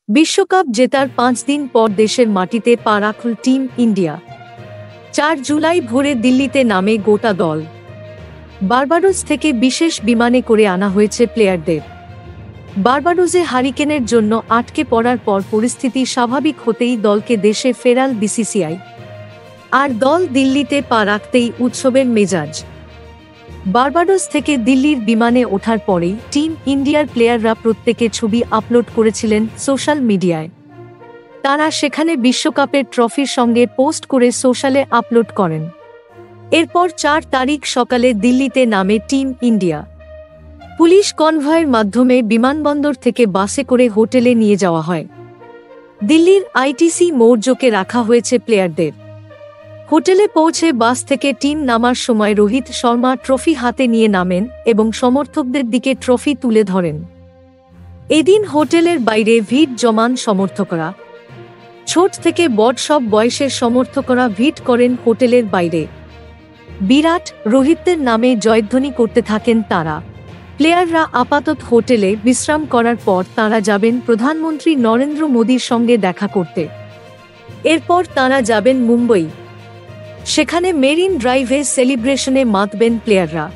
বিশ্বকাপ জেতার ৫ দিন পর দেশের মাটিতে পা রাখল টিম ইন্ডিয়া। ৪ জুলাই ভোরে দিল্লিতে নামে গোটা দল। বার্বাডোস থেকে বিশেষ বিমানে করে আনা হয়েছে প্লেয়ারদের। বার্বাডোসে হারিকেনের জন্য আটকে পড়ার পর পরিস্থিতি স্বাভাবিক হতেই দলকে দেশে ফেরাল বিসিসিআই। আর দল দিল্লিতে পা রাখতেই উৎসবের মেজাজ। বার্বাডোস থেকে দিল্লির বিমানে ওঠার পরেই টিম ইন্ডিয়ার প্লেয়াররা প্রত্যেকে ছবি আপলোড করেছিলেন সোশ্যাল মিডিয়ায়। তারা সেখানে বিশ্বকাপের ট্রফির সঙ্গে পোস্ট করে সোশ্যালে আপলোড করেন। এরপর ৪ তারিখ সকালে দিল্লিতে নামে টিম ইন্ডিয়া। পুলিশ কনভয়ের মাধ্যমে বিমানবন্দর থেকে বাসে করে হোটেলে নিয়ে যাওয়া হয়। দিল্লির আইটিসি মৌর্যকে রাখা হয়েছে প্লেয়ারদের। হোটেলে পৌঁছে বাস থেকে টিম নামার সময় রোহিত শর্মা ট্রফি হাতে নিয়ে নামেন এবং সমর্থকদের দিকে ট্রফি তুলে ধরেন। এদিন হোটেলের বাইরে ভিড় জমান সমর্থকরা। ছোট থেকে বড় সব বয়সের সমর্থকরা ভিড় করেন হোটেলের বাইরে। বিরাট, রোহিতদের নামে জয়ধ্বনি করতে থাকেন তারা। প্লেয়াররা আপাতত হোটেলে বিশ্রাম করার পর তাঁরা যাবেন প্রধানমন্ত্রী নরেন্দ্র মোদীর সঙ্গে দেখা করতে। এরপর তাঁরা যাবেন মুম্বই। সেখানে মেরিন ড্রাইভে সেলিব্রেশনে মাতবেন প্লেয়াররা।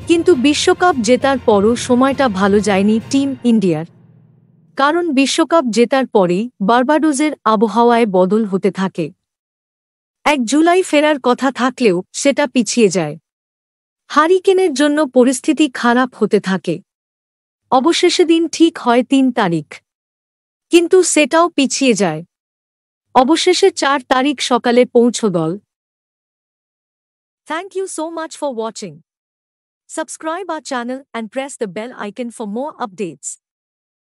কিন্তু বিশ্বকাপ জেতার পরও সময়টা ভালো যায়নি টিম ইন্ডিয়ার। কারণ বিশ্বকাপ জেতার পরেই বার্বাডোসের আবহাওয়ায় বদল হতে থাকে। ১ জুলাই ফেরার কথা থাকলেও সেটা পিছিয়ে যায়। হারিকেনের জন্য পরিস্থিতি খারাপ হতে থাকে। অবশেষে দিন ঠিক হয় ৩ তারিখ, কিন্তু সেটাও পিছিয়ে যায়। অবশেষে ৪ তারিখ সকালে পৌঁছ দল। Thank you so much for watching. Subscribe our channel and press the bell icon for more updates.